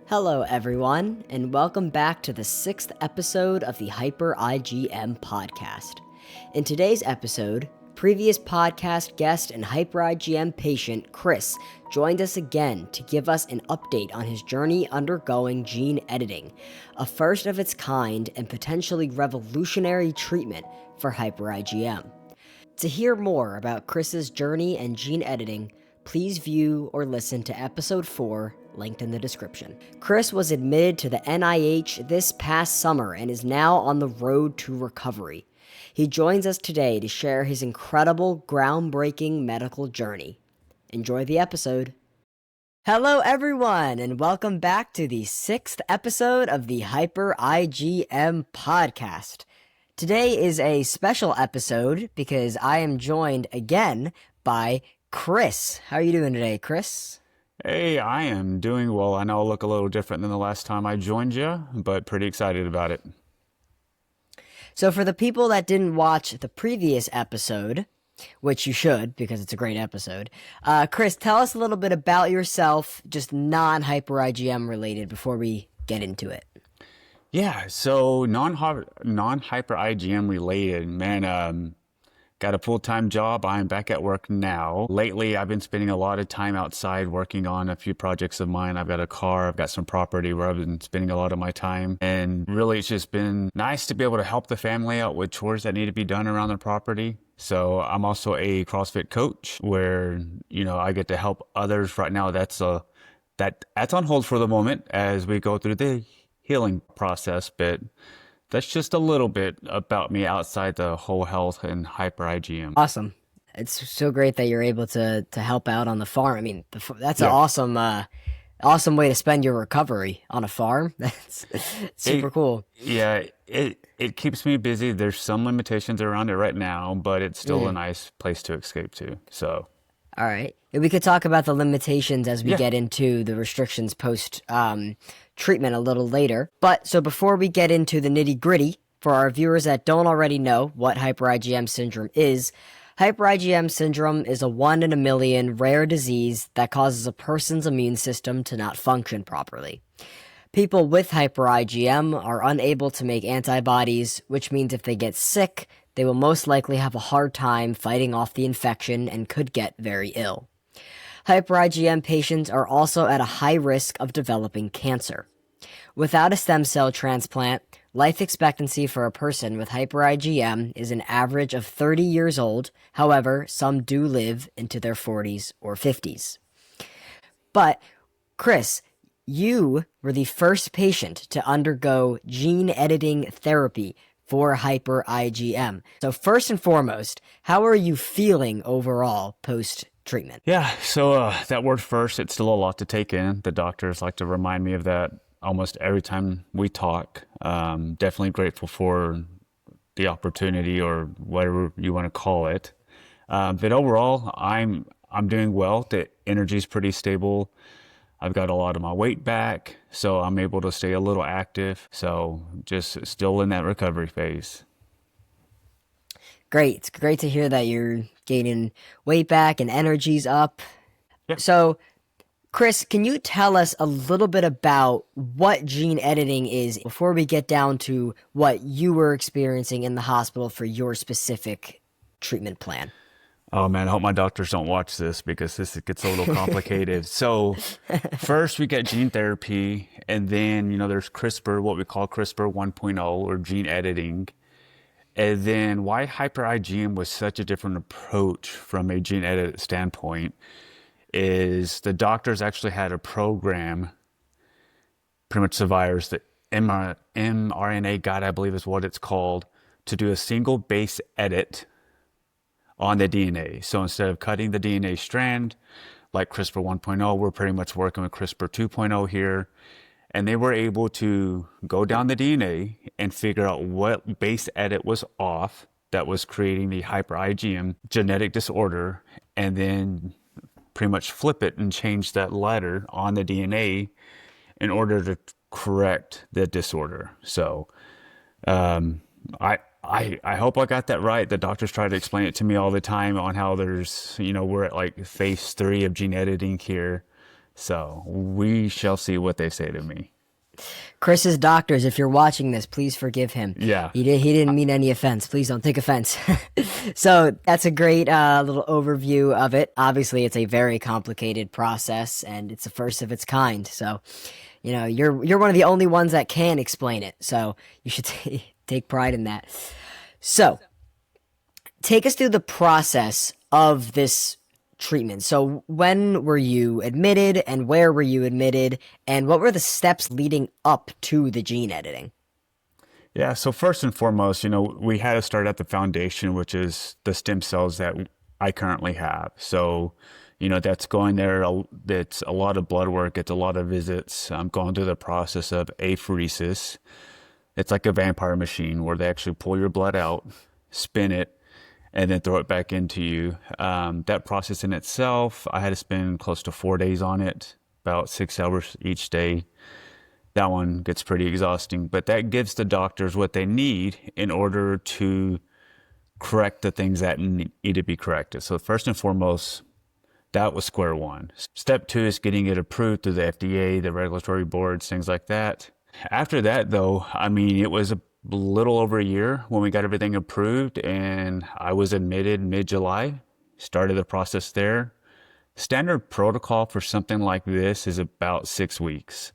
Hello, everyone, and welcome back to the 6th episode of the Hyper IgM Podcast. In today's episode, previous podcast guest and Hyper IgM patient Chris joined us again to give us an update on his journey undergoing gene editing, a first of its kind and potentially revolutionary treatment for Hyper IgM. To hear more about Chris's journey and gene editing, please view or listen to episode 4, linked in the description. Chris was admitted to the NIH this past summer and is now on the road to recovery. He joins us today to share his incredible, groundbreaking medical journey. Enjoy the episode. Hello, everyone, and welcome back to the 6th episode of the Hyper IgM Podcast. Today is a special episode because I am joined again by Chris. How are you doing today, Chris? Hey, I am doing well. I know I look a little different than the last time I joined you, but pretty excited about it. So for the people that didn't watch the previous episode, which you should because it's a great episode, Chris, tell us a little bit about yourself, just non-Hyper IgM related, before we get into it. Yeah, so non-hyper IgM related, man, got a full-time job. I'm back at work now. Lately, I've been spending a lot of time outside working on a few projects of mine. I've got a car, I've got some property where I've been spending a lot of my time. And really, it's just been nice to be able to help the family out with chores that need to be done around the property. So I'm also a CrossFit coach where, I get to help others right now. That's on hold for the moment as we go through the healing process, but that's just a little bit about me outside the whole health and Hyper IgM. Awesome. It's so great that you're able to help out on the farm. I mean, that's an awesome way to spend your recovery on a farm. That's super cool. Yeah, it keeps me busy. There's some limitations around it right now, but it's still a nice place to escape to. So, all right. We could talk about the limitations as we get into the restrictions post treatment a little later. But so before we get into the nitty gritty, for our viewers that don't already know what Hyper IgM syndrome is, Hyper IgM syndrome is a 1 in a million rare disease that causes a person's immune system to not function properly. People with Hyper IgM are unable to make antibodies, which means if they get sick, they will most likely have a hard time fighting off the infection and could get very ill. Hyper IgM patients are also at a high risk of developing cancer. Without a stem cell transplant, life expectancy for a person with Hyper IgM is an average of 30 years old. However, some do live into their 40s or 50s. But, Chris, you were the first patient to undergo gene editing therapy for Hyper IgM. So first and foremost, how are you feeling overall post-treatment? Yeah, so that word first, it's still a lot to take in. The doctors like to remind me of that almost every time we talk. Definitely grateful for the opportunity or whatever you want to call it. But overall, I'm doing well. The energy's pretty stable. I've got a lot of my weight back, so I'm able to stay a little active. So just still in that recovery phase. Great. It's great to hear that you're gaining weight back and energy's up. Yep. So, Chris, can you tell us a little bit about what gene editing is before we get down to what you were experiencing in the hospital for your specific treatment plan? Oh man, I hope my doctors don't watch this because this gets a little complicated. So first we get gene therapy, and then, there's CRISPR, what we call CRISPR 1.0 or gene editing. And then why Hyper IgM was such a different approach from a gene edit standpoint is the doctors actually had a program, pretty much the virus, the mRNA guide, I believe is what it's called, to do a single base edit on the DNA. So instead of cutting the DNA strand like CRISPR 1.0, we're pretty much working with CRISPR 2.0 here. And they were able to go down the DNA and figure out what base edit was off that was creating the Hyper IgM genetic disorder, and then pretty much flip it and change that letter on the DNA in order to correct the disorder. So I hope I got that right. The doctors try to explain it to me all the time on how there's, we're at like phase 3 of gene editing here So we shall see what they say to me. Chris's doctors, if you're watching this, please forgive him. Yeah. He didn't mean any offense. Please don't take offense. So that's a great little overview of it. Obviously, it's a very complicated process, and it's the first of its kind. So, you're one of the only ones that can explain it. So you should take pride in that. So, take us through the process of this treatment. So when were you admitted, and where were you admitted, and what were the steps leading up to the gene editing? Yeah, so first and foremost, we had to start at the foundation, which is the stem cells that I currently have. So, that's going there. It's a lot of blood work. It's a lot of visits. I'm going through the process of apheresis. It's like a vampire machine where they actually pull your blood out, spin it, and then throw it back into you. That process in itself, I had to spend close to 4 days on it, about 6 hours each day. That one gets pretty exhausting, but that gives the doctors what they need in order to correct the things that need to be corrected. So first and foremost, that was square one. Step two is getting it approved through the FDA, the regulatory boards, things like that. After that, though, it was a little over a year when we got everything approved, and I was admitted mid-July, started the process there. Standard protocol for something like this is about 6 weeks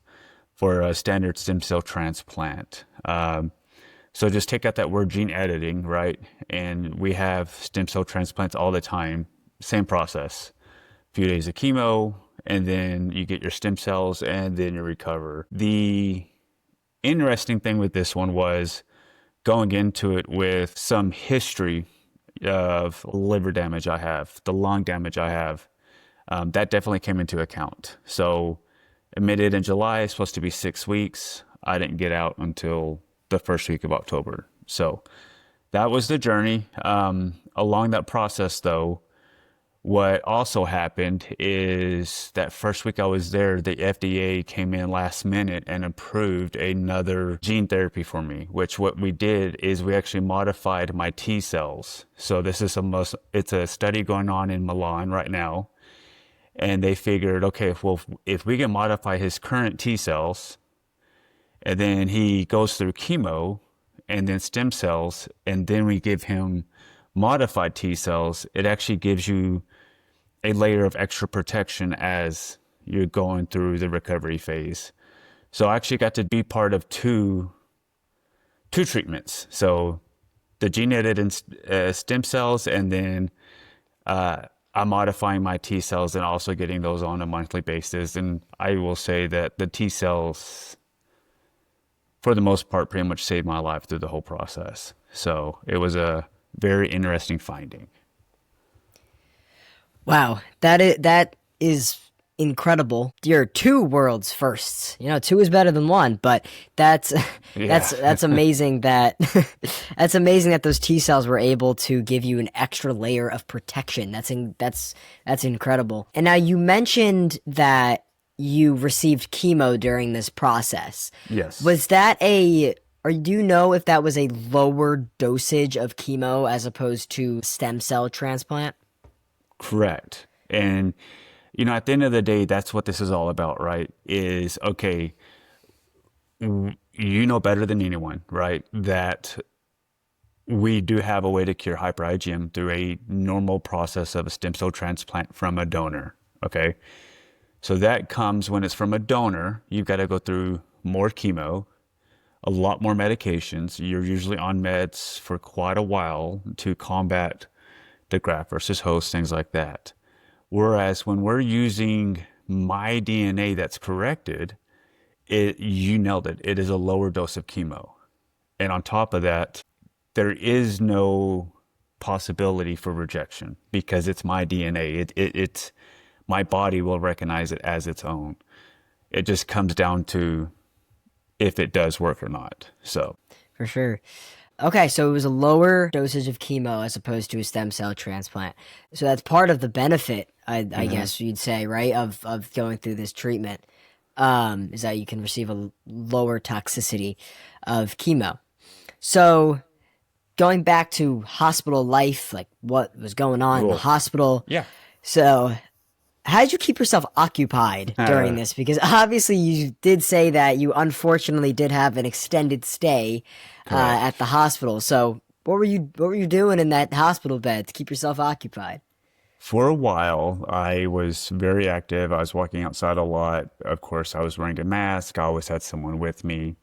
for a standard stem cell transplant. So just take out that word gene editing, right? And we have stem cell transplants all the time, same process. A few days of chemo, and then you get your stem cells, and then you recover. The interesting thing with this one was going into it with some history of liver damage I have, the lung damage I have. That definitely came into account. So admitted in July, it's supposed to be 6 weeks. I didn't get out until the first week of October. So that was the journey. Along that process, though, what also happened is that first week I was there, the FDA came in last minute and approved another gene therapy for me, which what we did is we actually modified my T cells. So this is it's a study going on in Milan right now. And they figured, okay, well, if we can modify his current T cells, and then he goes through chemo and then stem cells, and then we give him modified T cells, it actually gives you a layer of extra protection as you're going through the recovery phase. So I actually got to be part of two treatments. So the gene edited stem cells, and then I'm modifying my T cells and also getting those on a monthly basis. And I will say that the T cells, for the most part, pretty much saved my life through the whole process. So it was a very interesting finding. Wow, that is incredible. You're two worlds firsts. Two is better than one, but that's amazing that that's amazing that those T cells were able to give you an extra layer of protection. That's incredible. And now you mentioned that you received chemo during this process. Yes. Was that or do you know if that was a lower dosage of chemo as opposed to stem cell transplant? Correct. And, at the end of the day, that's what this is all about, right? Is, okay, you know better than anyone, right? That we do have a way to cure hyper IgM through a normal process of a stem cell transplant from a donor, okay? So that comes when it's from a donor, you've got to go through more chemo, a lot more medications. You're usually on meds for quite a while to combat the graft versus host, things like that. Whereas when we're using my DNA that's corrected, you nailed it. It is a lower dose of chemo. And on top of that, there is no possibility for rejection because it's my DNA. It's my body will recognize it as its own. It just comes down to if it does work or not. So for sure. Okay, so it was a lower dosage of chemo as opposed to a stem cell transplant. So that's part of the benefit, I guess you'd say, right, of going through this treatment, is that you can receive a lower toxicity of chemo. So going back to hospital life, like what was going on in the hospital. Yeah. So how did you keep yourself occupied during this? Because obviously you did say that you unfortunately did have an extended stay at the hospital. So what were you doing in that hospital bed to keep yourself occupied? For a while, I was very active. I was walking outside a lot. Of course, I was wearing a mask. I always had someone with me.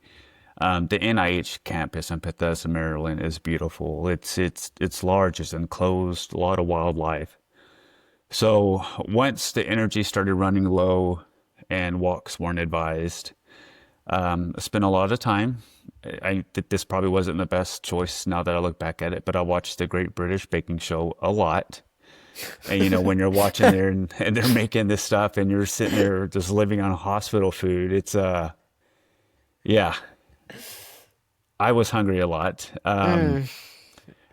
The NIH campus in Bethesda, Maryland is beautiful. It's large, it's enclosed, a lot of wildlife. So once the energy started running low and walks weren't advised, I spent a lot of time. I think this probably wasn't the best choice now that I look back at it, but I watched the Great British Baking Show a lot. And when you're watching there and they're making this stuff and you're sitting there just living on hospital food, it's yeah, I was hungry a lot.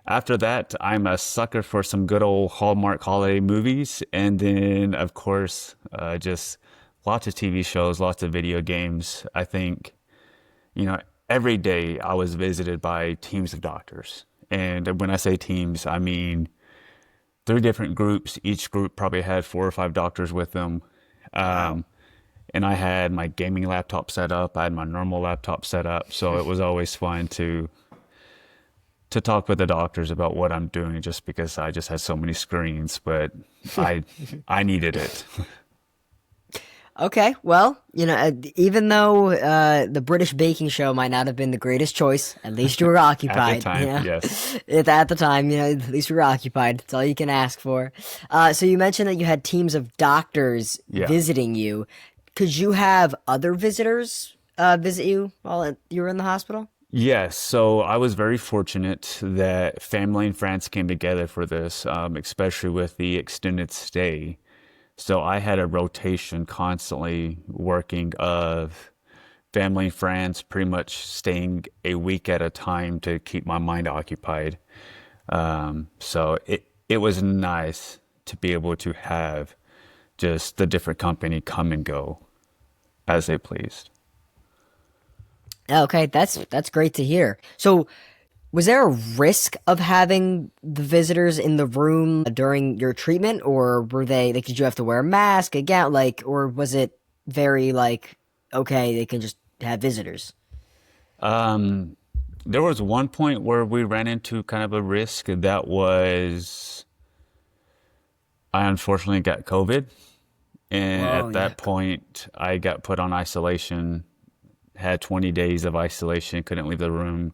After that, I'm a sucker for some good old Hallmark holiday movies. And then, of course, just lots of TV shows, lots of video games. I think, every day I was visited by teams of doctors. And when I say teams, I mean 3 different groups. Each group probably had 4 or 5 doctors with them. And I had my gaming laptop set up. I had my normal laptop set up. So it was always fun to talk with the doctors about what I'm doing just because I just had so many screens, but I needed it. Okay, well, even though the British baking show might not have been the greatest choice, at least you were occupied. At the time, yes. At the time, at least you were occupied. That's all you can ask for. So you mentioned that you had teams of doctors visiting you. Could you have other visitors visit you while you were in the hospital? Yes, so I was very fortunate that family and friends came together for this, especially with the extended stay. So I had a rotation constantly working of family and friends, pretty much staying a week at a time to keep my mind occupied. So it was nice to be able to have just the different company come and go as they pleased. Okay, that's great to hear. So, was there a risk of having the visitors in the room during your treatment, or were they like, did you have to wear a mask again, or was it very okay, they can just have visitors? There was one point where we ran into kind of a risk that was I unfortunately got COVID, and at that point I got put on isolation. Had 20 days of isolation, couldn't leave the room.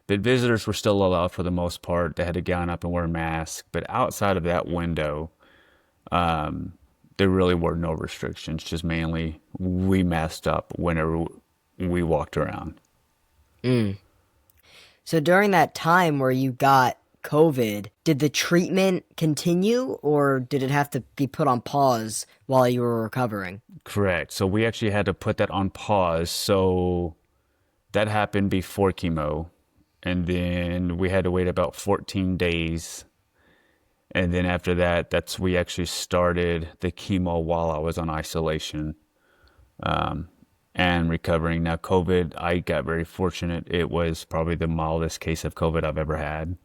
But visitors were still allowed for the most part. They had to gown up and wear a mask. But outside of that window, there really were no restrictions. Just mainly we masked up whenever we walked around. So during that time where you got COVID, did the treatment continue or did it have to be put on pause while you were recovering? Correct. So we actually had to put that on pause. So that happened before chemo. And then we had to wait about 14 days. And then after that, we actually started the chemo while I was on isolation and recovering. Now, COVID, I got very fortunate. It was probably the mildest case of COVID I've ever had.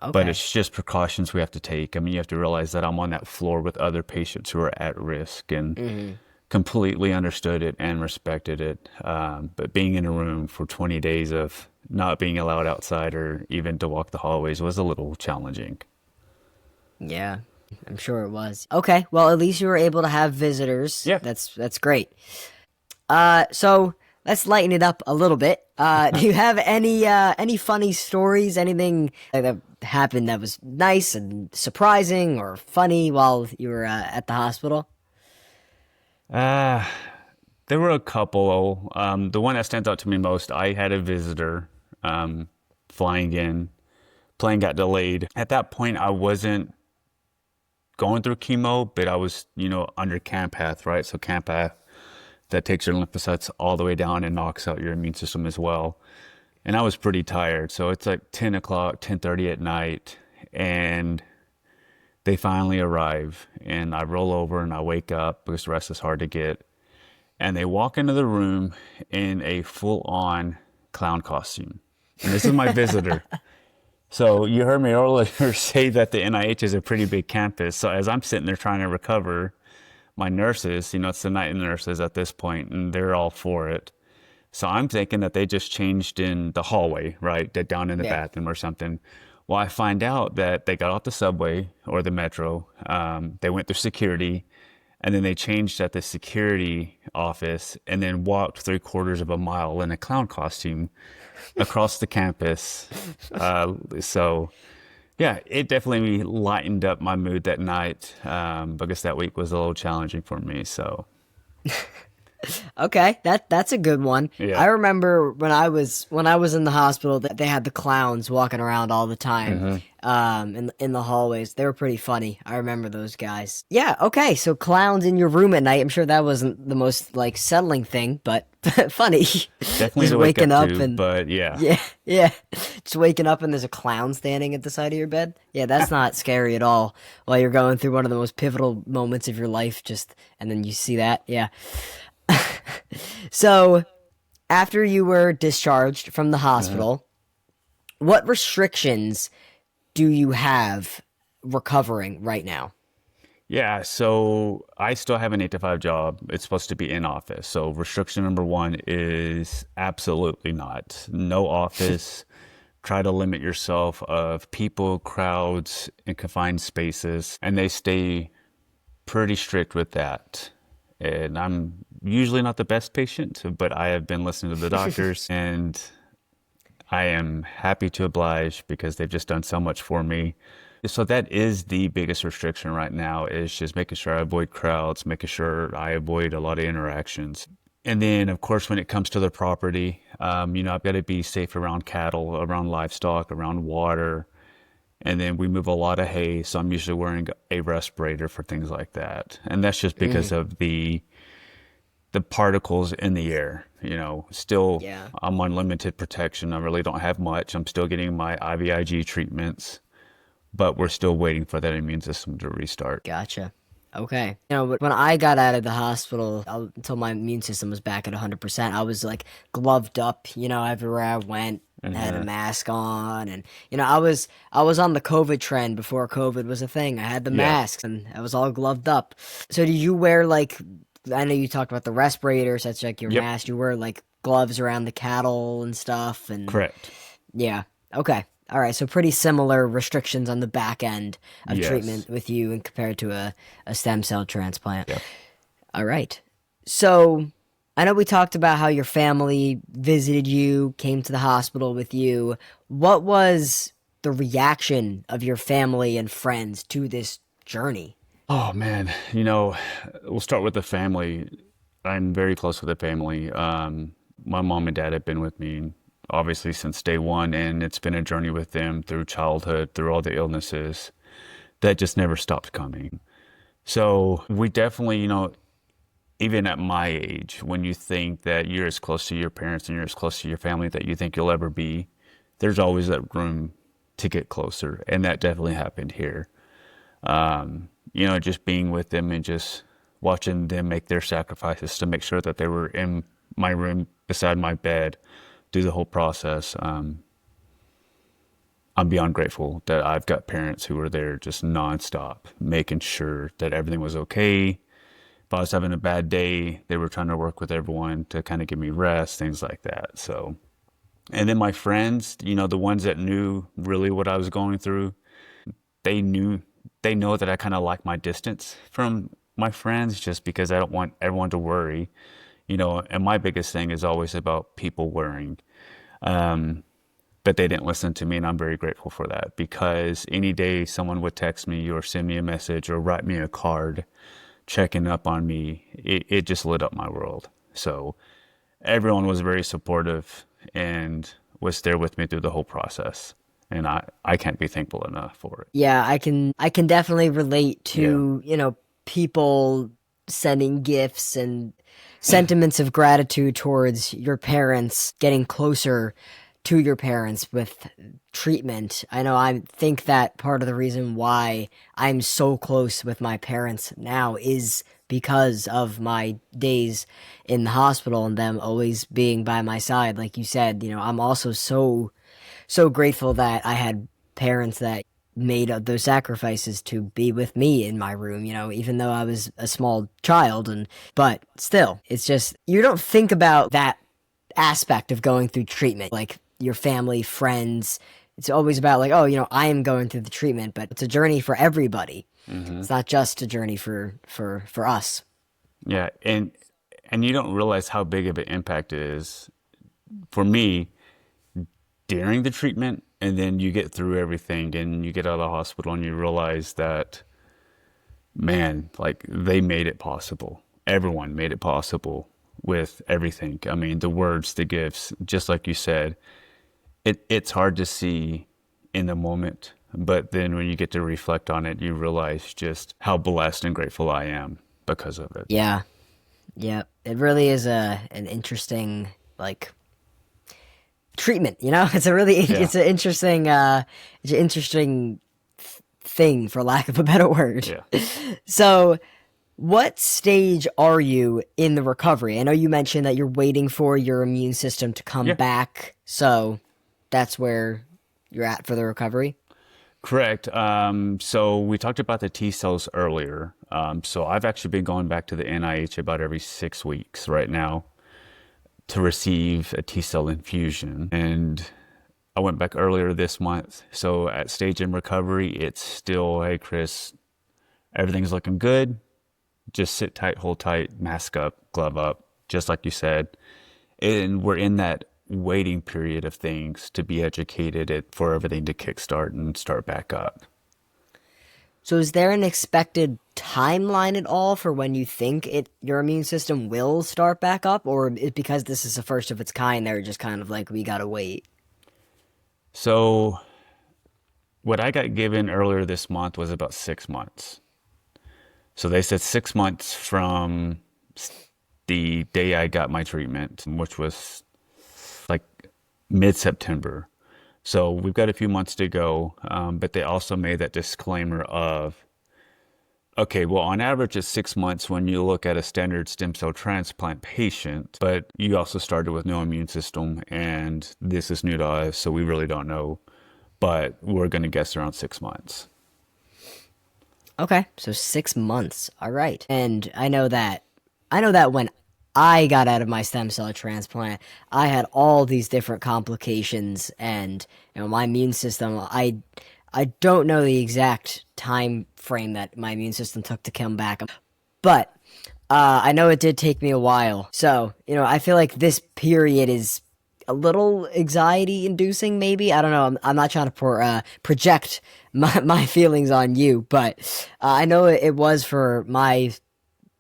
Okay. But it's just precautions we have to take. I mean, you have to realize that I'm on that floor with other patients who are at risk and completely understood it and respected it. But being in a room for 20 days of not being allowed outside or even to walk the hallways was a little challenging. Yeah, I'm sure it was. Okay, well, at least you were able to have visitors. Yeah. That's great. So let's lighten it up a little bit. Do you have any funny stories, anything that happened that was nice and surprising or funny while you were at the hospital? There were a couple. The one that stands out to me most, I had a visitor flying in. Plane got delayed. At that point, I wasn't going through chemo, but I was, under Campath, right? So Campath, that takes your lymphocytes all the way down and knocks out your immune system as well. And I was pretty tired. So it's like 10 o'clock, 10:30 at night, and they finally arrive. And I roll over and I wake up because the rest is hard to get. And they walk into the room in a full-on clown costume. And this is my visitor. So you heard me earlier say that the NIH is a pretty big campus. So as I'm sitting there trying to recover, my nurses, it's the night nurses at this point, and they're all for it. So I'm thinking that they just changed in the hallway, right? They're down in the Yeah. bathroom or something. Well, I find out that they got off the subway or the metro. They went through security, and then they changed at the security office and then walked 3/4 of a mile in a clown costume across the campus. So yeah, it definitely lightened up my mood that night, because that week was a little challenging for me. So Okay, that's a good one. yeah. I remember when I was in the hospital that they had the clowns walking around all the time, in the hallways. They were pretty funny. I remember those guys. Yeah. Okay. So clowns in your room at night. I'm sure that wasn't the most like settling thing, but funny. Definitely Just to wake waking up up to, and but yeah. yeah, just waking up and there's a clown standing at the side of your bed. Yeah, that's not scary at all. While you're going through one of the most pivotal moments of your life, and then you see that. Yeah. So, after you were discharged from the hospital, what restrictions do you have recovering right now? Yeah, so I still have an 8 to 5 job. It's supposed to be in office. So restriction number one is absolutely not. No office. Try to limit yourself of people, crowds, and confined spaces. And they stay pretty strict with that. And I'm usually not the best patient, but I have been listening to the doctors, and I am happy to oblige because they've just done so much for me. So that is the biggest restriction right now, is just making sure I avoid crowds, making sure I avoid a lot of interactions. And then, of course, when it comes to the property, I've got to be safe around cattle, around livestock, around water. And then we move a lot of hay, so I'm usually wearing a respirator for things like that. And that's just because of the particles in the air. Still, Yeah. I'm on limited protection. I really don't have much. I'm still getting my IVIG treatments, but we're still waiting for that immune system to restart. Gotcha. Okay. When I got out of the hospital, until my immune system was back at 100%, I was like gloved up, everywhere I went. I had a mask on, and I was on the COVID trend before COVID was a thing. I had the Yeah. masks, and I was all gloved up. So did you wear like? I know you talked about the respirators. That's like your Yep. mask. You wear like gloves around the cattle and stuff, and Correct. yeah. Okay. All right. So pretty similar restrictions on the back end of Yes. treatment with you and compared to a stem cell transplant. Yep. All right. So I know we talked about how your family visited you, came to the hospital with you. What was the reaction of your family and friends to this journey? Oh man, we'll start with the family. I'm very close with the family. My mom and dad have been with me obviously since day one, and it's been a journey with them through childhood, through all the illnesses that just never stopped coming. So we definitely, even at my age, when you think that you're as close to your parents and you're as close to your family that you think you'll ever be, there's always that room to get closer. And that definitely happened here. Just being with them and just watching them make their sacrifices to make sure that they were in my room beside my bed through the whole process. I'm beyond grateful that I've got parents who were there just nonstop, making sure that everything was okay. If I was having a bad day, they were trying to work with everyone to kind of give me rest, things like that. So, and then my friends, the ones that knew really what I was going through, they know that I kind of like my distance from my friends just because I don't want everyone to worry, and my biggest thing is always about people worrying. But they didn't listen to me, and I'm very grateful for that, because any day someone would text me or send me a message or write me a card checking up on me, it just lit up my world. So everyone was very supportive and was there with me through the whole process. And I can't be thankful enough for it. Yeah, I can definitely relate to, people sending gifts and sentiments of gratitude towards your parents, getting closer to your parents with treatment. I know I think that part of the reason why I'm so close with my parents now is because of my days in the hospital and them always being by my side. Like you said, I'm also so grateful that I had parents that made those sacrifices to be with me in my room, even though I was a small child. But still, it's just, you don't think about that aspect of going through treatment, like your family, friends. It's always about like, oh, I am going through the treatment, but it's a journey for everybody. It's not just a journey for us. Yeah, and you don't realize how big of an impact it is for me during the treatment, and then you get through everything and you get out of the hospital and you realize that, man, like they made it possible. Everyone made it possible with everything. I mean, the words, the gifts, just like you said, it's hard to see in the moment, but then when you get to reflect on it, you realize just how blessed and grateful I am because of it. Yeah. Yeah. It really is an interesting, like, treatment, It's a really, it's an interesting thing, for lack of a better word. Yeah. So, what stage are you in the recovery? I know you mentioned that you're waiting for your immune system to come back. So that's where you're at for the recovery? Correct. So we talked about the T cells earlier. So I've actually been going back to the NIH about every 6 weeks right now to receive a T cell infusion. And I went back earlier this month. So at stage in recovery, it's still, hey, Chris, everything's looking good. Just sit tight, hold tight, mask up, glove up, just like you said. And we're in that waiting period of things to be educated for everything to kickstart and start back up. So is there an expected timeline at all for when you think your immune system will start back up? Or because this is the first of its kind, they're just kind of like, we gotta wait? So what I got given earlier this month was about 6 months. So they said 6 months from the day I got my treatment, which was like mid-September. So we've got a few months to go, but they also made that disclaimer of, okay, well, on average, it's 6 months when you look at a standard stem cell transplant patient, but you also started with no immune system, and this is new to us, so we really don't know, but we're going to guess around 6 months. Okay, so 6 months. All right. And I know that when I got out of my stem cell transplant, I had all these different complications, and my immune system, I don't know the exact time frame that my immune system took to come back, but I know it did take me a while. So, I feel like this period is a little anxiety inducing, maybe. I don't know. I'm not trying to project my feelings on you, but I know it was for my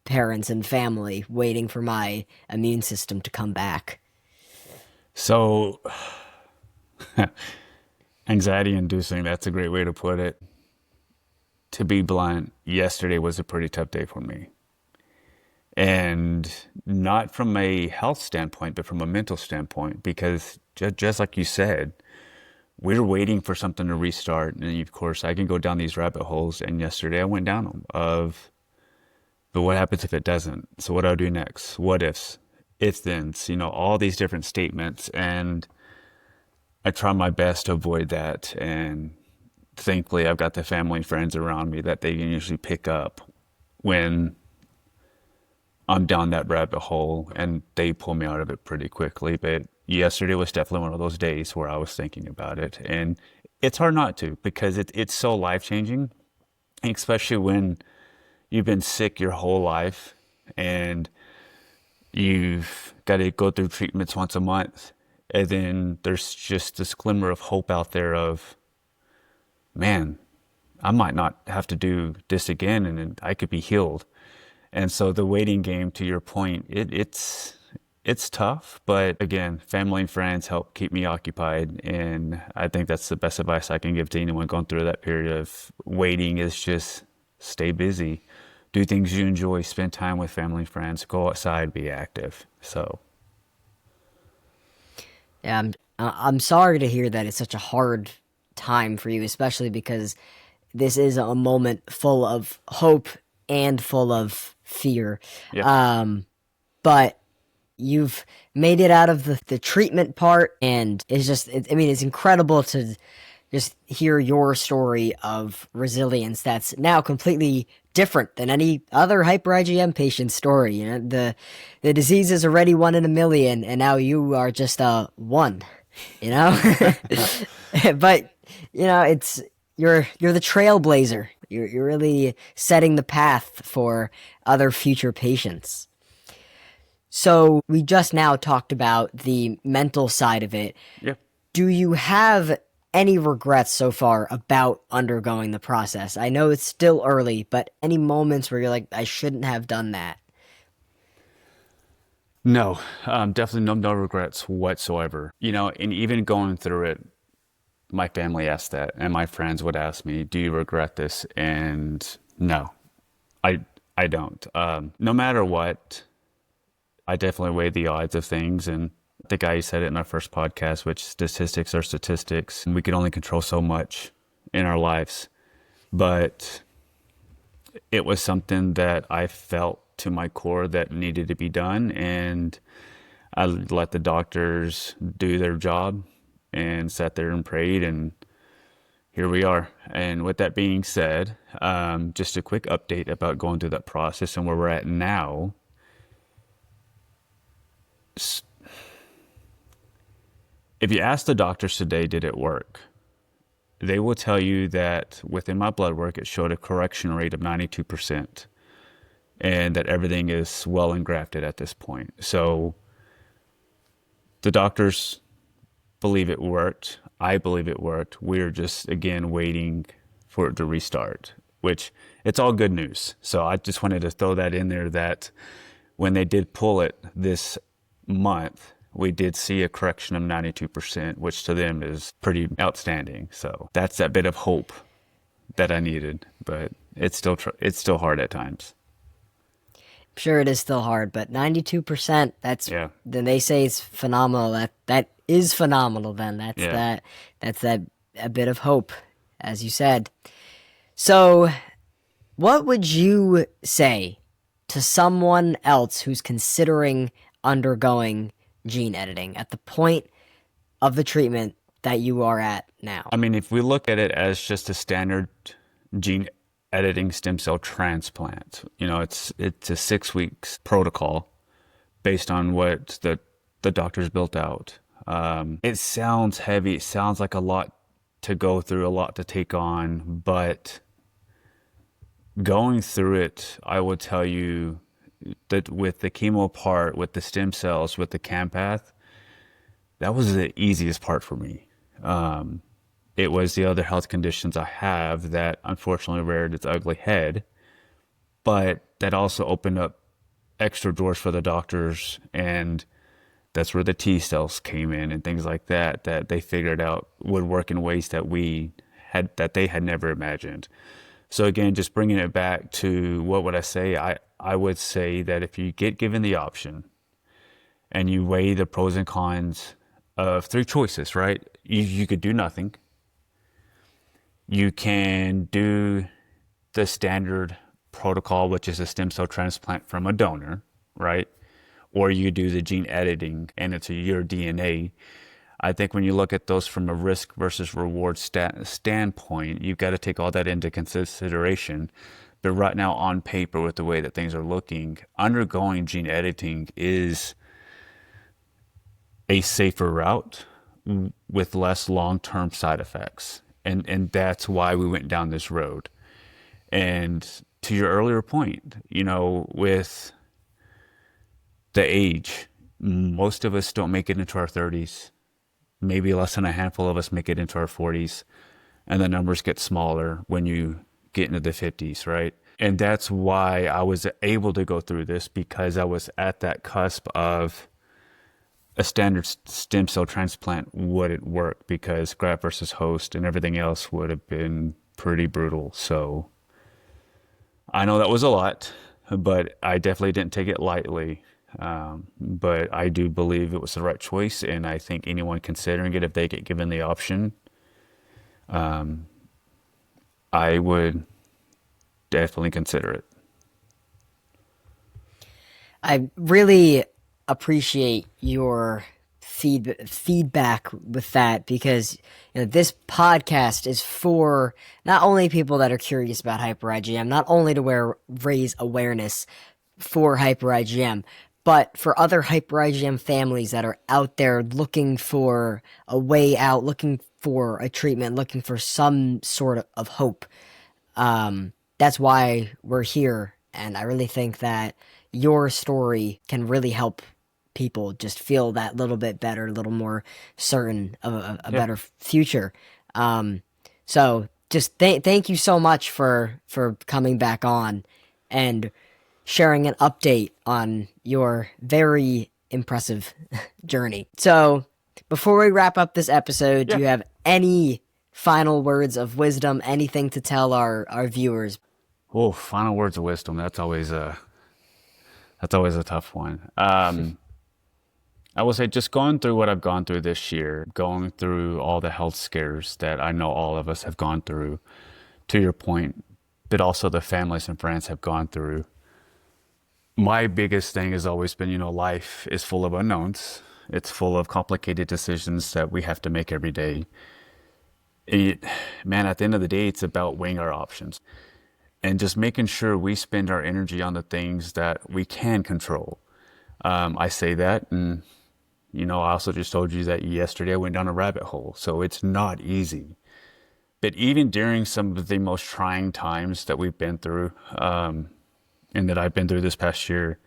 parents and family waiting for my immune system to come back. So anxiety inducing, that's a great way to put it. To be blunt, yesterday was a pretty tough day for me. And not from a health standpoint, but from a mental standpoint, because just like you said, we're waiting for something to restart. And of course, I can go down these rabbit holes. And yesterday I went down them of, but what happens if it doesn't? So what do I do next? What ifs, if thens, all these different statements. And I try my best to avoid that. And thankfully, I've got the family and friends around me that they can usually pick up when I'm down that rabbit hole, and they pull me out of it pretty quickly. But yesterday was definitely one of those days where I was thinking about it. And it's hard not to, because it's so life-changing, especially when you've been sick your whole life and you've got to go through treatments once a month. And then there's just this glimmer of hope out there of, man, I might not have to do this again, and then I could be healed. And so the waiting game, to your point, it's tough, but again, family and friends help keep me occupied. And I think that's the best advice I can give to anyone going through that period of waiting, is just stay busy, do things you enjoy, spend time with family and friends, go outside, be active. So. Yeah, I'm sorry to hear that it's such a hard time for you, especially because this is a moment full of hope and full of fear. Yeah. But you've made it out of the treatment part, and it's just, it's incredible to just hear your story of resilience that's now completely different than any other hyper IgM patient story. You know, the disease is already 1 in 1,000,000, and now you are just a one. You know, but you know you're the trailblazer. You're really setting the path for other future patients. So we just now talked about the mental side of it. Yeah. Do you have any regrets so far about undergoing the process? I know it's still early, but any moments where you're like, I shouldn't have done that? No, definitely no regrets whatsoever. You know, and even going through it, my family asked that, and my friends would ask me, "Do you regret this?" And no, I I don't. No matter what, I definitely weigh the odds of things, and the guy said it in our first podcast, which statistics are statistics, and we can only control so much in our lives. But it was something that I felt to my core that needed to be done, and I let the doctors do their job and sat there and prayed, and here we are. And with that being said, just a quick update about going through that process and where we're at now. If you ask the doctors today, did it work? They will tell you that within my blood work, it showed a correction rate of 92%, and that everything is well engrafted at this point. So the doctors believe it worked. I believe it worked. We're just, again, waiting for it to restart, which it's all good news. So I just wanted to throw that in there, that when they did pull it this month, we did see a correction of 92%, which to them is pretty outstanding. So that's that bit of hope that I needed, but it's still hard at times. Sure, it is still hard, but 92%, Yeah. then they say it's phenomenal. That is phenomenal then. That's that a bit of hope, as you said. So, what would you say to someone else who's considering undergoing gene editing at the point of the treatment that you are at now? I mean, if we look at it as just a standard gene editing stem cell transplant, it's a 6 weeks protocol based on what the doctors built out. It sounds heavy. It sounds like a lot to go through, a lot to take on, but going through it, I will tell you that with the chemo part, with the stem cells, with the campath, that was the easiest part for me. It was the other health conditions I have that unfortunately reared its ugly head, but that also opened up extra doors for the doctors, and that's where the T cells came in and things like that they figured out would work in ways that they had never imagined. So again, just bringing it back to what would I say? I would say that if you get given the option and you weigh the pros and cons of 3 choices, right? You could do nothing. You can do the standard protocol, which is a stem cell transplant from a donor, right? Or you do the gene editing and it's your DNA. I think when you look at those from a risk versus reward standpoint, you've got to take all that into consideration. But right now on paper, with the way that things are looking, undergoing gene editing is a safer route with less long-term side effects. And that's why we went down this road. And to your earlier point, with the age, most of us don't make it into our 30s. Maybe less than a handful of us make it into our 40s. And the numbers get smaller when you get into the 50s, right? And that's why I was able to go through this, because I was at that cusp of a standard stem cell transplant wouldn't work, because graft versus host and everything else would have been pretty brutal. So I know that was a lot, but I definitely didn't take it lightly. But I do believe it was the right choice, and I think anyone considering it, if they get given the option, I would definitely consider it. I really appreciate your feedback with that, because this podcast is for not only people that are curious about Hyper IgM, not only to raise awareness for Hyper IgM, but for other Hyper IgM families that are out there looking for a way out, looking for a treatment, looking for some sort of hope. That's why we're here, and I really think that your story can really help people just feel that little bit better, a little more certain of a better future. So just thank you so much for coming back on and sharing an update on your very impressive journey. So before we wrap up this episode, do you have any final words of wisdom, anything to tell our viewers? Oh, final words of wisdom. That's always a tough one. I will say, just going through what I've gone through this year, going through all the health scares that I know all of us have gone through, to your point, but also the families and friends have gone through. My biggest thing has always been, life is full of unknowns. It's full of complicated decisions that we have to make every day. Man, at the end of the day, it's about weighing our options and just making sure we spend our energy on the things that we can control. I say that, and I also just told you that yesterday I went down a rabbit hole, so it's not easy. But even during some of the most trying times that we've been through, and that I've been through this past year,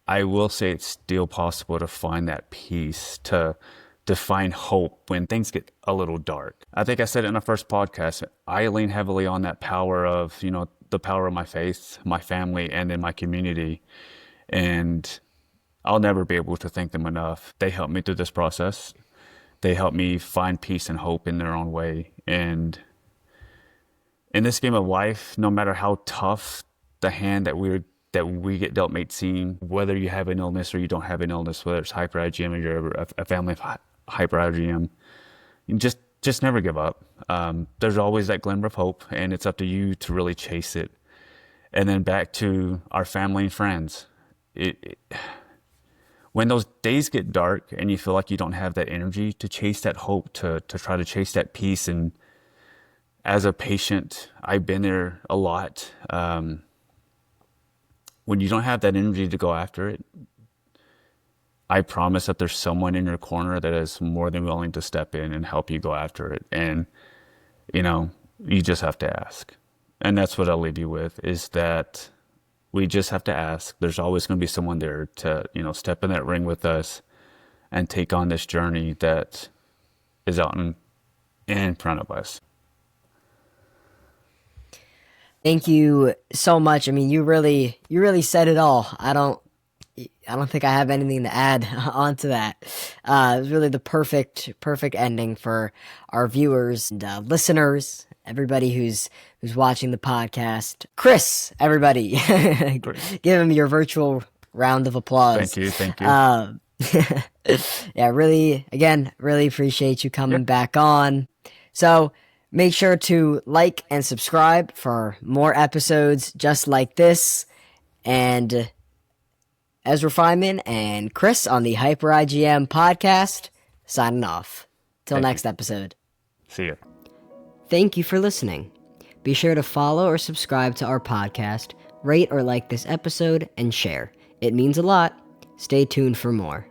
I will say it's still possible to find that peace, to find hope when things get a little dark. I think I said it in the first podcast, I lean heavily on that power of, the power of my faith, my family, and in my community. And I'll never be able to thank them enough. They helped me through this process. They helped me find peace and hope in their own way. And in this game of life, no matter how tough the hand that we get dealt may seem, whether you have an illness or you don't have an illness, whether it's Hyper IgM or you're a family of Hyper IgM, you just never give up. There's always that glimmer of hope, and it's up to you to really chase it. And then back to our family and friends. When those days get dark and you feel like you don't have that energy to chase that hope, to try to chase that peace, and as a patient, I've been there a lot. When you don't have that energy to go after it, I promise that there's someone in your corner that is more than willing to step in and help you go after it. And, you just have to ask. And that's what I'll leave you with, is that we just have to ask. There's always going to be someone there to, step in that ring with us and take on this journey that is out in front of us. Thank you so much. I mean, you really said it all. I don't think I have anything to add onto that. It was really the perfect ending for our viewers and listeners, everybody who's watching the podcast. Chris, everybody, give him your virtual round of applause. Thank you. Yeah, really appreciate you coming back on. So make sure to like and subscribe for more episodes just like this. And Ezra Feynman and Chris on the Hyper IgM Podcast, signing off. Till next episode. See ya. Thank you for listening. Be sure to follow or subscribe to our podcast, rate or like this episode, and share. It means a lot. Stay tuned for more.